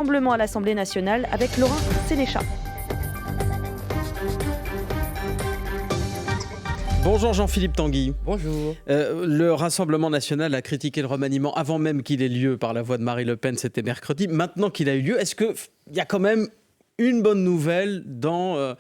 Rassemblement à l'Assemblée nationale avec Laurent Sénéchal. Bonjour Jean-Philippe Tanguy. Bonjour. Le Rassemblement national a critiqué le remaniement avant même qu'il ait lieu par la voix de Marie Le Pen, c'était mercredi. Maintenant qu'il a eu lieu, est-ce qu'il y a quand même une bonne nouvelle dans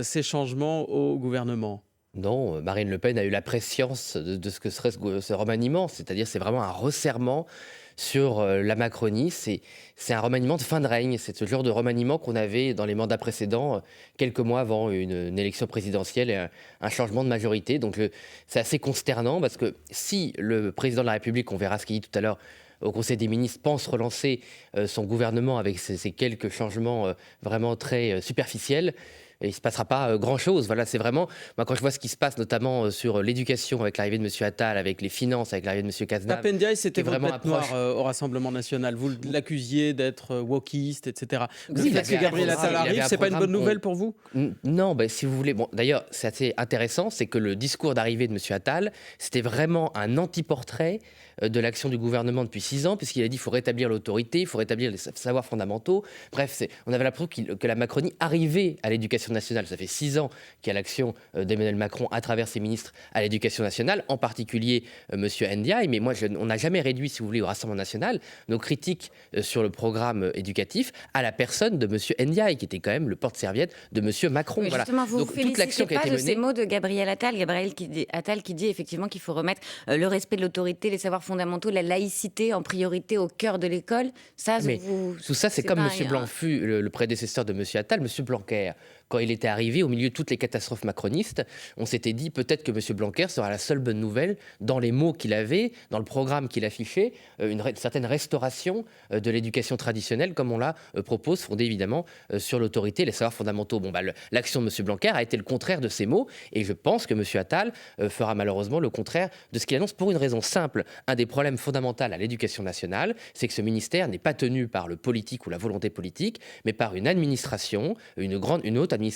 ces changements au gouvernement ? Non, Marine Le Pen a eu la prescience de ce que serait ce remaniement, c'est-à-dire c'est vraiment un resserrement sur la Macronie, c'est un remaniement de fin de règne, c'est ce genre de remaniement qu'on avait dans les mandats précédents, quelques mois avant une élection présidentielle et un changement de majorité. Donc c'est assez consternant parce que si le président de la République, on verra ce qu'il dit tout à l'heure, au Conseil des ministres, pense relancer son gouvernement avec ces quelques changements vraiment très superficiels, et il ne se passera pas grand-chose. Voilà, c'est vraiment, moi, quand je vois ce qui se passe, notamment sur l'éducation, avec l'arrivée de M. Attal, avec les finances, avec l'arrivée de M. Cazenave. Pap Ndiaye, c'était votre vraiment bête noire au Rassemblement national. Vous l'accusiez d'être wokiste, etc. Le Oui, fait que Gabriel Attal arrive, c'est pas une bonne nouvelle pour vous ? Non, si vous voulez. Bon, d'ailleurs, c'est assez intéressant, c'est que le discours d'arrivée de M. Attal, c'était vraiment un anti-portrait de l'action du gouvernement depuis 6 ans, puisqu'il a dit qu'il faut rétablir l'autorité, il faut rétablir les savoirs fondamentaux. Bref, on avait l'impression que la Macronie arrivait à l'éducation nationale. Ça fait 6 ans qu'il y a l'action d'Emmanuel Macron à travers ses ministres à l'éducation nationale, en particulier M. Ndiaye. Mais moi, on n'a jamais réduit, si vous voulez, au Rassemblement national, nos critiques sur le programme éducatif à la personne de M. Ndiaye, qui était quand même le porte-serviette de M. Macron. Oui, justement, vous Donc, toute l'action qui a été de menée... ces mots de Gabriel Attal. Attal qui dit effectivement qu'il faut remettre le respect de l'autorité, les savoirs fondamentaux, la laïcité en priorité au cœur de l'école. Tout ça, c'est comme M. Blanc-Fut, le prédécesseur de M. Attal, M. Blanquer. Quand il était arrivé, au milieu de toutes les catastrophes macronistes, on s'était dit peut-être que M. Blanquer sera la seule bonne nouvelle dans les mots qu'il avait, dans le programme qu'il affichait, une certaine restauration de l'éducation traditionnelle, comme on la propose, fondée évidemment sur l'autorité et les savoirs fondamentaux. L'action de M. Blanquer a été le contraire de ces mots, et je pense que M. Attal fera malheureusement le contraire de ce qu'il annonce pour une raison simple. Un des problèmes fondamentaux à l'éducation nationale, c'est que ce ministère n'est pas tenu par le politique ou la volonté politique, mais par une administration, une haute administration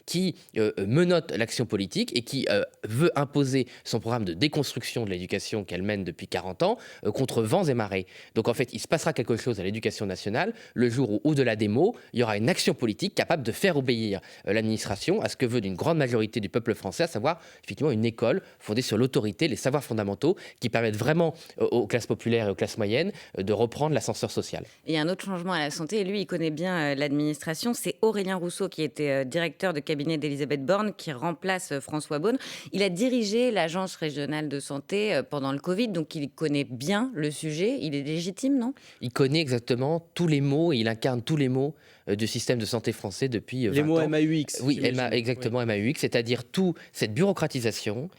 qui menotte l'action politique et qui veut imposer son programme de déconstruction de l'éducation qu'elle mène depuis 40 ans contre vents et marées. Donc en fait, il se passera quelque chose à l'éducation nationale le jour où, au-delà des mots, il y aura une action politique capable de faire obéir l'administration à ce que veut d'une grande majorité du peuple français, à savoir effectivement une école fondée sur l'autorité, les savoirs fondamentaux qui permettent vraiment aux classes populaires et aux classes moyennes de reprendre l'ascenseur social. Il y a un autre changement à la santé, et lui, il connaît bien l'administration. C'est Aurélien Rousseau, qui était directeur de cabinet d'Elisabeth Borne, qui remplace François Bonne. Il a dirigé l'agence régionale de santé pendant le Covid, donc il connaît bien le sujet. Il est légitime, non ? Il connaît exactement tous les mots, et il incarne tous les mots du système de santé français depuis 20 ans. Les mots MAUX. Oui, exactement, oui. MAUX, c'est-à-dire toute cette bureaucratisation,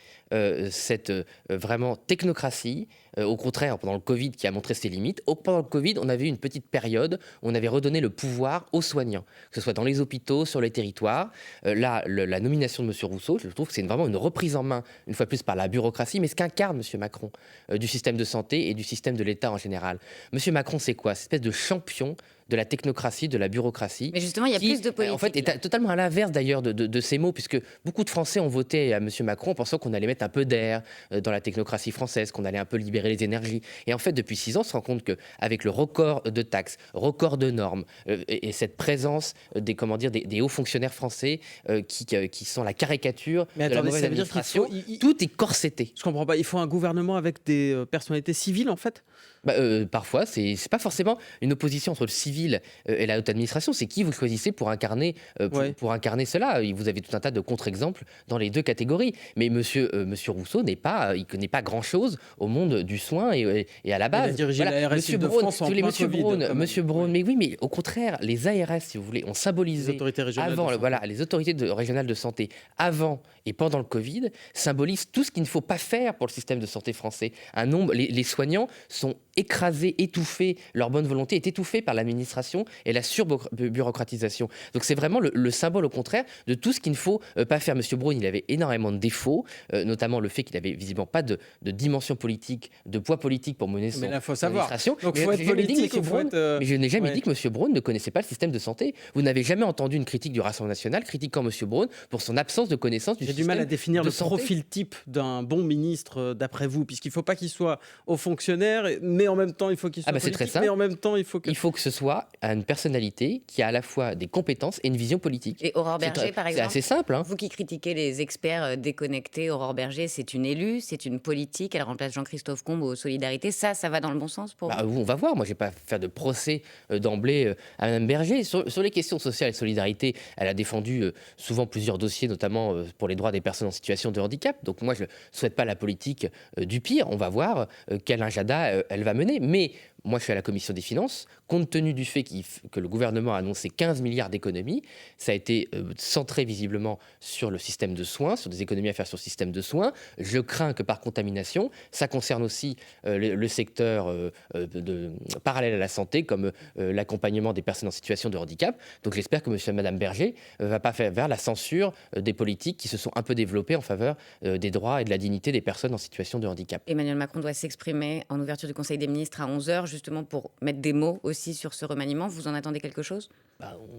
cette vraiment technocratie, au contraire, pendant le Covid, qui a montré ses limites. Pendant le Covid, on avait eu une petite période où on avait redonné le pouvoir aux soignants, que ce soit dans les hôpitaux, sur les territoires. Là, la nomination de M. Rousseau, je trouve que c'est vraiment une reprise en main, une fois plus par la bureaucratie, mais ce qu'incarne M. Macron du système de santé et du système de l'État en général. M. Macron, c'est quoi ? Cette espèce de champion de la technocratie, de la bureaucratie. Mais justement, il y a plus de politique. En fait, est totalement à l'inverse d'ailleurs de ces mots, puisque beaucoup de Français ont voté à M. Macron en pensant qu'on allait mettre un peu d'air dans la technocratie française, qu'on allait un peu libérer les énergies. Et en fait, depuis 6 ans, on se rend compte qu'avec le record de taxes, record de normes, et cette présence des hauts fonctionnaires français qui sont la caricature de la mauvaise administration, tout est corseté. Je comprends pas. Il faut un gouvernement avec des personnalités civiles, en fait ? Parfois, c'est pas forcément une opposition entre le civil et la haute administration. C'est qui vous choisissez pour incarner incarner cela. Vous avez tout un tas de contre-exemples dans les deux catégories. Mais Monsieur Rousseau il connaît pas grand-chose au monde du soin et à la base. Il a dirigé la RSI de France en plein Covid. Monsieur Braun, mais oui, mais au contraire, les ARS, si vous voulez, ont symbolisé les autorités régionales les autorités régionales de santé avant et pendant le Covid symbolisent tout ce qu'il ne faut pas faire pour le système de santé français. Les soignants sont écrasés, étouffés, leur bonne volonté est étouffée par l'administration et la surbureaucratisation. Donc c'est vraiment le symbole au contraire de tout ce qu'il ne faut pas faire. Monsieur Braun, il avait énormément de défauts, notamment le fait qu'il n'avait visiblement pas de dimension politique, de poids politique pour mener son administration. Donc il faut être politique. Mais je n'ai jamais dit que M. Braun ne connaissait pas le système de santé. Vous n'avez jamais entendu une critique du Rassemblement national critiquant M. Braun pour son absence de connaissance du système de santé. J'ai du mal à définir le profil type d'un bon ministre d'après vous, puisqu'il ne faut pas qu'il soit haut fonctionnaire, mais en même temps il faut qu'il soit politique, c'est très simple. mais en même temps il faut que ce soit choix à une personnalité qui a à la fois des compétences et une vision politique. Et Aurore Berger, par exemple, c'est assez simple. Vous qui critiquez les experts déconnectés, Aurore Berger, c'est une élue, c'est une politique, elle remplace Jean-Christophe Combe aux Solidarités. Ça va dans le bon sens pour vous? On va voir. Moi, je ne vais pas faire de procès d'emblée à Mme Berger. Sur les questions sociales et de solidarité, elle a défendu souvent plusieurs dossiers, notamment pour les droits des personnes en situation de handicap. Donc moi, je ne souhaite pas la politique du pire. On va voir quel agenda elle va mener. Mais moi, je suis à la Commission des Finances. Compte tenu du fait que le gouvernement a annoncé 15 milliards d'économies, ça a été centré visiblement sur le système de soins, sur des économies à faire sur le système de soins. Je crains que par contamination, ça concerne aussi le secteur parallèle à la santé, comme l'accompagnement des personnes en situation de handicap. Donc j'espère que monsieur et madame Berger ne va pas faire vers la censure des politiques qui se sont un peu développées en faveur des droits et de la dignité des personnes en situation de handicap. Emmanuel Macron doit s'exprimer en ouverture du Conseil des ministres à 11h, justement pour mettre des mots aussi sur ce remaniement. Vous en attendez quelque chose ?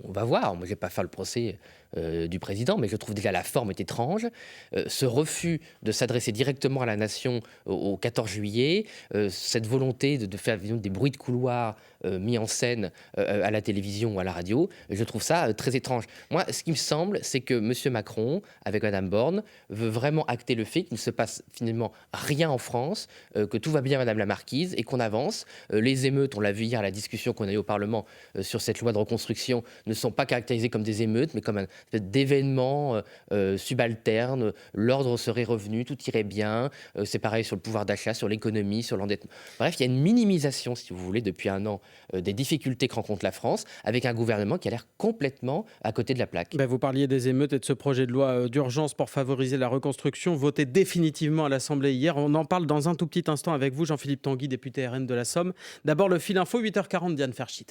On va voir. Moi, je ne vais pas faire le procès du président, mais je trouve déjà la forme est étrange. Ce refus de s'adresser directement à la nation au 14 juillet, cette volonté de faire des bruits de couloir mis en scène à la télévision ou à la radio, je trouve ça très étrange. Moi, ce qui me semble, c'est que M. Macron, avec Mme Borne, veut vraiment acter le fait qu'il ne se passe finalement rien en France, que tout va bien, Mme la Marquise, et qu'on avance. Les émeutes, on l'a vu hier à la discussion qu'on a eue au Parlement sur cette loi de reconstruction, ne sont pas caractérisées comme des émeutes, mais comme un d'événements subalternes. L'ordre serait revenu, tout irait bien. C'est pareil sur le pouvoir d'achat, sur l'économie, sur l'endettement. Bref, il y a une minimisation, si vous voulez, depuis un an, des difficultés que rencontre la France, avec un gouvernement qui a l'air complètement à côté de la plaque. Vous parliez des émeutes et de ce projet de loi d'urgence pour favoriser la reconstruction, voté définitivement à l'Assemblée hier. On en parle dans un tout petit instant avec vous, Jean-Philippe Tanguy, député RN de la Somme. D'abord, le fil info, 8h40, Diane Ferchit.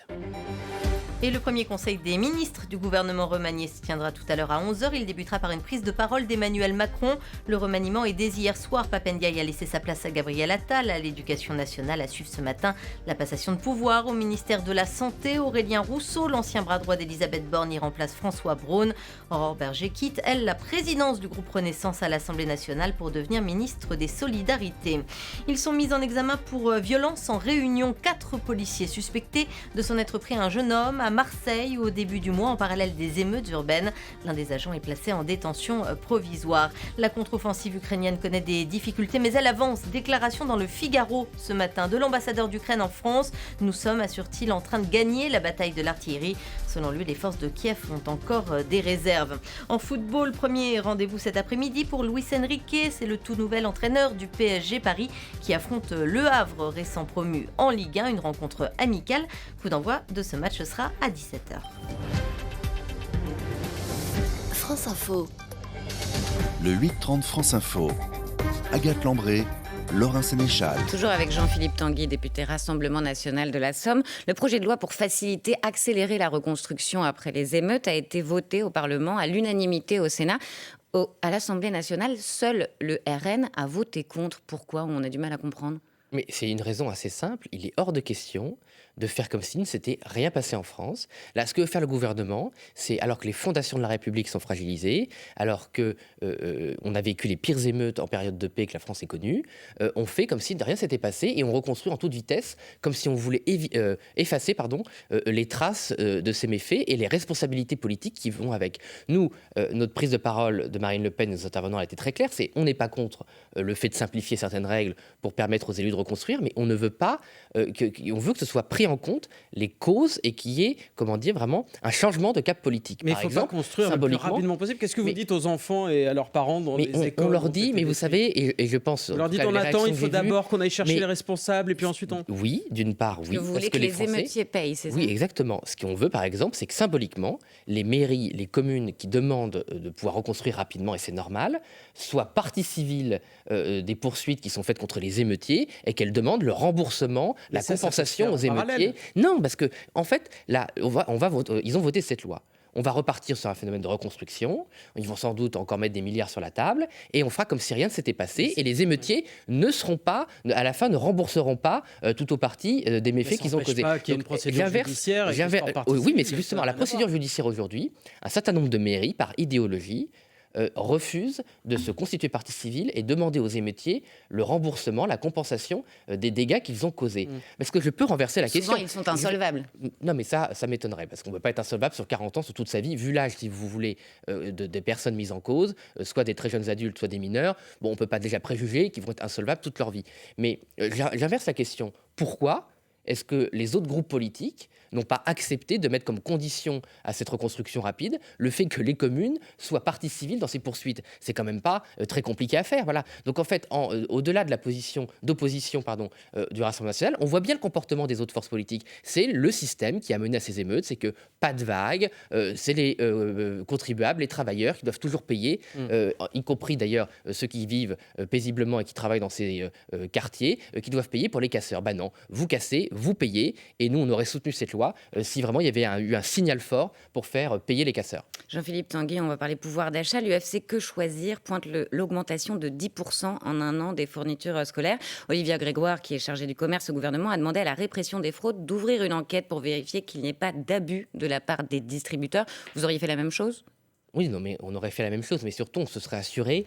Et le premier conseil des ministres du gouvernement remanié se tiendra tout à l'heure à 11h. Il débutera par une prise de parole d'Emmanuel Macron. Le remaniement est dès hier soir. Pape Ndiaye a laissé sa place à Gabriel Attal. À l'Éducation nationale, à suivre ce matin la passation de pouvoir au ministère de la Santé. Aurélien Rousseau, l'ancien bras droit d'Elisabeth Borne, y remplace François Braun. Aurore Berger quitte, elle, la présidence du groupe Renaissance à l'Assemblée nationale pour devenir ministre des Solidarités. Ils sont mis en examen pour violence en réunion. 4 policiers suspectés de s'en être pris à un jeune homme à Marseille au début du mois en parallèle des émeutes urbaines. L'un des agents est placé en détention provisoire. La contre-offensive ukrainienne connaît des difficultés mais elle avance. Déclaration dans le Figaro ce matin de l'ambassadeur d'Ukraine en France. Nous sommes, assure-t-il, en train de gagner la bataille de l'artillerie. Selon lui, les forces de Kiev ont encore des réserves. En football, premier rendez-vous cet après-midi pour Luis Enrique. C'est le tout nouvel entraîneur du PSG Paris qui affronte Le Havre, récent promu en Ligue 1. Une rencontre amicale. Coup d'envoi de ce match sera à 17h. France Info. Le 8-30 France Info. Agathe Lambré, Laurin Sénéchal. Toujours avec Jean-Philippe Tanguy, député Rassemblement National de la Somme. Le projet de loi pour faciliter, accélérer la reconstruction après les émeutes a été voté au Parlement à l'unanimité au Sénat. À l'Assemblée nationale, seul le RN a voté contre. Pourquoi ? On a du mal à comprendre. Mais c'est une raison assez simple. Il est hors de question de faire comme si ne s'était rien passé en France. Là, ce que veut faire le gouvernement, c'est, alors que les fondations de la République sont fragilisées, alors qu'on a vécu les pires émeutes en période de paix que la France ait connue, on fait comme si de rien s'était passé et on reconstruit en toute vitesse, comme si on voulait effacer les traces de ces méfaits et les responsabilités politiques qui vont avec. Nous, notre prise de parole de Marine Le Pen, nos intervenants, a été très claire, c'est on n'est pas contre le fait de simplifier certaines règles pour permettre aux élus de reconstruire, mais on ne veut pas, on veut que ce soit pris en compte les causes et qu'il y ait, vraiment un changement de cap politique. Mais il faut pas construire le plus rapidement possible. Qu'est-ce que vous dites aux enfants et à leurs parents dans les écoles? On leur dit, mais vous savez, et je pense... On leur dit, on attend, il faut d'abord qu'on aille chercher les responsables et puis ensuite on... Oui, d'une part, oui. Vous voulez que les émeutiers payent, c'est ça? Oui, exactement. Ce qu'on veut, par exemple, c'est que symboliquement, les mairies, les communes qui demandent de pouvoir reconstruire rapidement, et c'est normal, soient partie civile des poursuites qui sont faites contre les émeutiers et qu'elles demandent le remboursement, la compensation aux émeutiers. Non, parce que en fait, là, ils ont voté cette loi. On va repartir sur un phénomène de reconstruction. Ils vont sans doute encore mettre des milliards sur la table et on fera comme si rien ne s'était passé. Et les émeutiers ne seront pas, à la fin, ne rembourseront pas tout au parti des méfaits qu'ils ont causés. Pas qu'il y ait une procédure judiciaire. Oui, mais c'est justement la procédure judiciaire aujourd'hui. Un certain nombre de mairies, par idéologie, refuse de se constituer partie civile et demander aux émeutiers le remboursement, la compensation des dégâts qu'ils ont causés. Parce que je peux renverser la question. Souvent, ils sont insolvables. Non, mais ça m'étonnerait, parce qu'on ne peut pas être insolvable sur 40 ans, sur toute sa vie, vu l'âge, si vous voulez, des personnes mises en cause, soit des très jeunes adultes, soit des mineurs. Bon, on ne peut pas déjà préjuger qu'ils vont être insolvables toute leur vie. Mais j'inverse la question. Pourquoi est-ce que les autres groupes politiques n'ont pas accepté de mettre comme condition à cette reconstruction rapide le fait que les communes soient partie civile dans ces poursuites? C'est quand même pas très compliqué à faire. Voilà. Donc en fait, au-delà de la position d'opposition du Rassemblement national, on voit bien le comportement des autres forces politiques. C'est le système qui a mené à ces émeutes, c'est que pas de vague, c'est les contribuables, les travailleurs qui doivent toujours payer, y compris d'ailleurs ceux qui vivent paisiblement et qui travaillent dans ces quartiers, qui doivent payer pour les casseurs. Ben non, vous cassez, vous payez, et nous on aurait soutenu cette loi si vraiment il y avait eu un signal fort pour faire payer les casseurs. Jean-Philippe Tanguy, on va parler pouvoir d'achat. L'UFC Que Choisir pointe l'augmentation de 10% en un an des fournitures scolaires. Olivia Grégoire, qui est chargée du commerce au gouvernement, a demandé à la répression des fraudes d'ouvrir une enquête pour vérifier qu'il n'y ait pas d'abus de la part des distributeurs. Vous auriez fait la même chose ? Oui, non, mais on aurait fait la même chose, mais surtout on se serait assuré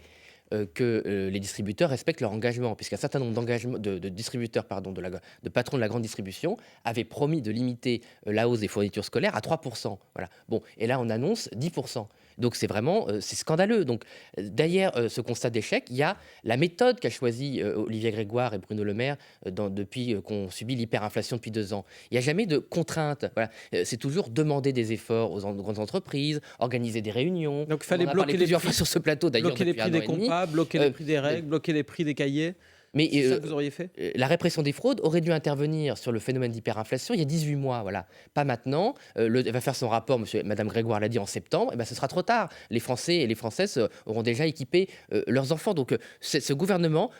que les distributeurs respectent leur engagement, puisqu'un certain nombre de distributeurs, de patrons de la grande distribution, avaient promis de limiter la hausse des fournitures scolaires à 3%. Voilà. Bon, et là, on annonce 10%. Donc c'est vraiment c'est scandaleux. Donc derrière ce constat d'échec, il y a la méthode qu'a choisie Olivier Grégoire et Bruno Le Maire depuis qu'on subit l'hyperinflation depuis 2 ans. Il n'y a jamais de contrainte. Voilà. C'est toujours demander des efforts aux grandes entreprises, organiser des réunions. Donc il fallait bloquer plusieurs fois sur ce plateau d'ailleurs. Bloquer les prix des comptables, bloquer les prix des règles, bloquer les prix des cahiers. Mais c'est ça que vous auriez fait ? La répression des fraudes aurait dû intervenir sur le phénomène d'hyperinflation il y a 18 mois. Voilà. Pas maintenant. Elle va faire son rapport, Madame Grégoire l'a dit, en septembre. Et ben, ce sera trop tard. Les Français et les Françaises auront déjà équipé leurs enfants. Donc ce gouvernement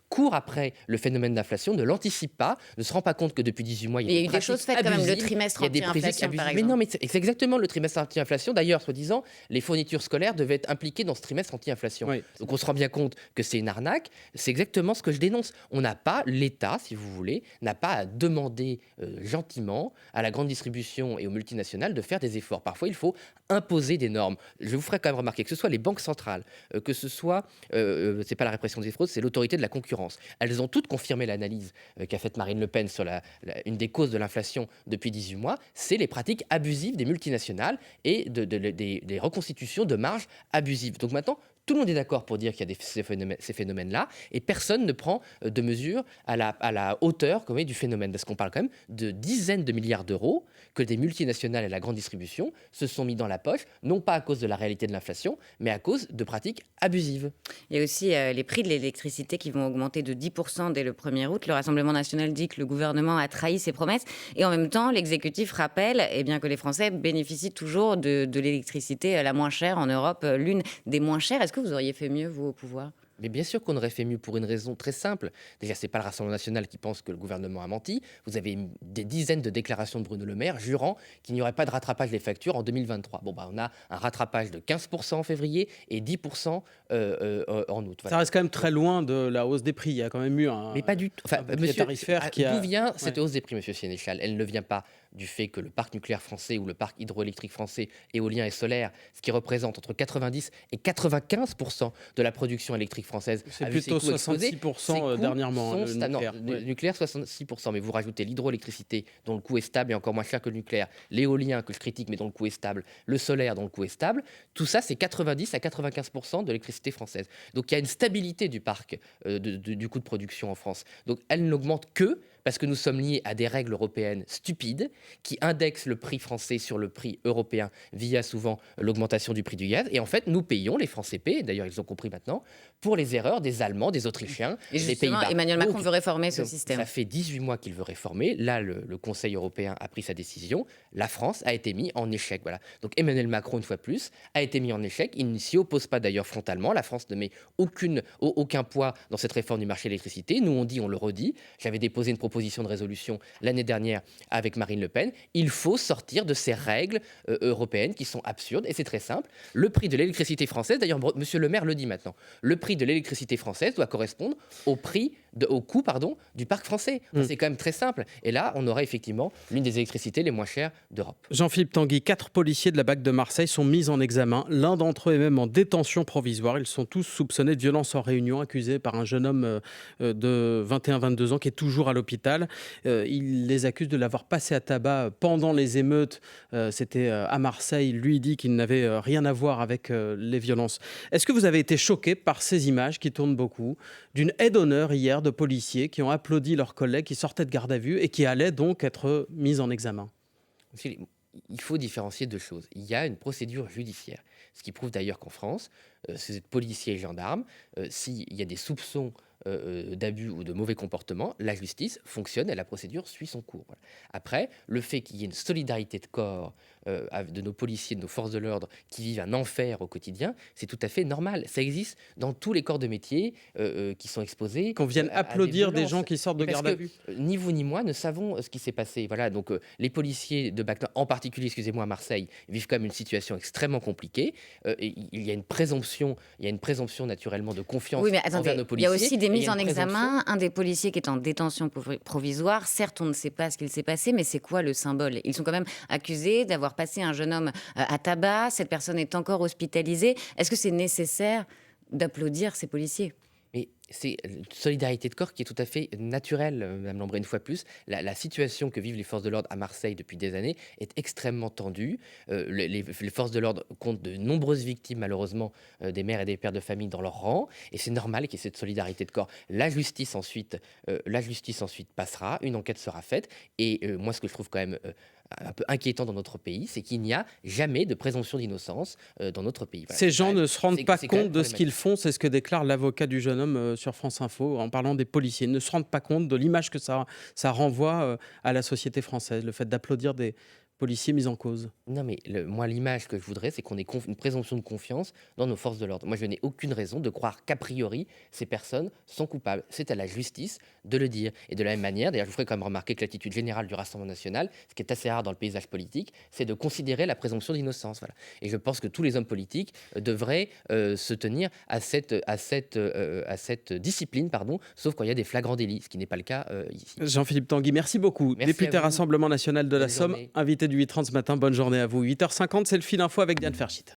court après le phénomène d'inflation, ne l'anticipe pas, ne se rend pas compte que depuis 18 mois, il y a eu des choses faites quand même, le trimestre anti-inflation, par exemple. Mais non, mais c'est exactement le trimestre anti-inflation. D'ailleurs, soi-disant, les fournitures scolaires devaient être impliquées dans ce trimestre anti-inflation. Oui. Donc on se rend bien compte que c'est une arnaque. C'est exactement ce que je dénonce. On n'a pas, l'État, si vous voulez, n'a pas à demander gentiment à la grande distribution et aux multinationales de faire des efforts. Parfois, il faut imposer des normes. Je vous ferai quand même remarquer que ce soit les banques centrales, que ce soit, c'est pas la répression des fraudes, c'est l'autorité de la concurrence. Elles ont toutes confirmé l'analyse qu'a faite Marine Le Pen sur une des causes de l'inflation depuis 18 mois, c'est les pratiques abusives des multinationales et des reconstitutions de marges abusives. Donc maintenant, tout le monde est d'accord pour dire qu'il y a ces phénomènes-là, et personne ne prend de mesures à la hauteur du phénomène, parce qu'on parle quand même de dizaines de milliards d'euros que des multinationales et la grande distribution se sont mis dans la poche, non pas à cause de la réalité de l'inflation, mais à cause de pratiques abusives. Il y a aussi les prix de l'électricité qui vont augmenter de 10% dès le 1er août. Le Rassemblement national dit que le gouvernement a trahi ses promesses, et en même temps, l'exécutif rappelle que les Français bénéficient toujours de l'électricité la moins chère en Europe, l'une des moins chères. Est-ce que vous auriez fait mieux, vous, au pouvoir ? Mais bien sûr qu'on aurait fait mieux pour une raison très simple. Déjà, ce n'est pas le Rassemblement national qui pense que le gouvernement a menti. Vous avez des dizaines de déclarations de Bruno Le Maire jurant qu'il n'y aurait pas de rattrapage des factures en 2023. Bon, on a un rattrapage de 15% en février et 10% en août. Voilà. Ça reste quand même très loin de la hausse des prix. Il y a quand même eu Mais pas du tout. Enfin, monsieur, tarifaire qui a... D'où vient cette hausse des prix, monsieur Sénéchal ? Elle ne vient pas du fait que le parc nucléaire français ou le parc hydroélectrique français, éolien et solaire, ce qui représente entre 90 et 95% de la production électrique française, c'est plutôt 66% dernièrement. Le nucléaire, 66%. Mais vous rajoutez l'hydroélectricité, dont le coût est stable et encore moins cher que le nucléaire, l'éolien, que je critique, mais dont le coût est stable, le solaire, dont le coût est stable, tout ça, c'est 90 à 95% de l'électricité française. Donc il y a une stabilité du parc, du coût de production en France. Donc elle n'augmente que parce que nous sommes liés à des règles européennes stupides qui indexent le prix français sur le prix européen via souvent l'augmentation du prix du gaz. Et en fait, nous payons, les Français paient, d'ailleurs ils ont compris maintenant, pour les erreurs des Allemands, des Autrichiens, des Pays-Bas. Emmanuel Macron veut réformer ce système. Ça fait 18 mois qu'il veut réformer. Là, le Conseil européen a pris sa décision. La France a été mise en échec. Voilà. Donc Emmanuel Macron, une fois plus, a été mis en échec. Il ne s'y oppose pas d'ailleurs frontalement. La France ne met aucun poids dans cette réforme du marché de l'électricité. Nous, on dit, on le redit. J'avais déposé une proposition de résolution l'année dernière avec Marine Le Pen. Il faut sortir de ces règles européennes qui sont absurdes. Et c'est très simple. Le prix de l'électricité française, d'ailleurs, monsieur Le Maire le dit maintenant, le prix de l'électricité française doit correspondre au prix au coût du parc français. C'est quand même très simple. Et là, on aurait effectivement l'une des électricités les moins chères d'Europe. Jean-Philippe Tanguy, 4 policiers de la BAC de Marseille sont mis en examen. L'un d'entre eux est même en détention provisoire. Ils sont tous soupçonnés de violence en réunion, accusés par un jeune homme de 21-22 ans qui est toujours à l'hôpital. Il les accuse de l'avoir passé à tabac pendant les émeutes. C'était à Marseille. Lui dit qu'il n'avait rien à voir avec les violences. Est-ce que vous avez été choqué par ces images qui tournent beaucoup, d'une aide d'honneur hier de policiers qui ont applaudi leurs collègues qui sortaient de garde à vue et qui allaient donc être mis en examen? Il faut différencier deux choses. Il y a une procédure judiciaire, ce qui prouve d'ailleurs qu'en France, ces policiers et gendarmes, s'il y a des soupçons d'abus ou de mauvais comportement, la justice fonctionne et la procédure suit son cours. Voilà. Après, le fait qu'il y ait une solidarité de corps de nos policiers, de nos forces de l'ordre qui vivent un enfer au quotidien, c'est tout à fait normal. Ça existe dans tous les corps de métier qui sont exposés. Qu'on vienne applaudir des gens qui sortent de garde à vue. Ni vous ni moi ne savons ce qui s'est passé. Voilà, donc les policiers de BAC, en particulier, excusez-moi, à Marseille, vivent quand même une situation extrêmement compliquée. Et il y a une présomption naturellement de confiance envers nos policiers. Il y a aussi des mises en examen. Un des policiers qui est en détention provisoire, certes, on ne sait pas ce qu'il s'est passé, mais c'est quoi le symbole? Ils sont quand même accusés d'avoir passé un jeune homme à tabac. Cette personne est encore hospitalisée. Est-ce que c'est nécessaire d'applaudir ces policiers? Mais c'est une solidarité de corps qui est tout à fait naturelle, Mme Lambré, une fois plus. La situation que vivent les forces de l'ordre à Marseille depuis des années est extrêmement tendue. Les forces de l'ordre comptent de nombreuses victimes, malheureusement, des mères et des pères de famille dans leur rang. Et c'est normal qu'il y ait cette solidarité de corps. La justice ensuite passera, une enquête sera faite. Et moi, ce que je trouve quand même un peu inquiétant dans notre pays, c'est qu'il n'y a jamais de présomption d'innocence dans notre pays. Voilà. Ces gens ne se rendent pas compte de ce qu'ils font, c'est ce que déclare l'avocat du jeune homme sur France Info en parlant des policiers. Ils ne se rendent pas compte de l'image que ça renvoie à la société française, le fait d'applaudir des policiers mis en cause. Non, mais moi, l'image que je voudrais, c'est qu'on ait une présomption de confiance dans nos forces de l'ordre. Moi, je n'ai aucune raison de croire qu'a priori, ces personnes sont coupables. C'est à la justice de le dire. Et de la même manière, d'ailleurs, je vous ferai quand même remarquer que l'attitude générale du Rassemblement national, ce qui est assez rare dans le paysage politique, c'est de considérer la présomption d'innocence. Voilà. Et je pense que tous les hommes politiques devraient se tenir à cette discipline, sauf quand il y a des flagrants délits, ce qui n'est pas le cas ici. Jean-Philippe Tanguy, merci beaucoup. Merci député Rassemblement national de la Somme, invité du 8h30 ce matin. Bonne journée à vous. 8h50, c'est le fil info avec Diane Ferchit.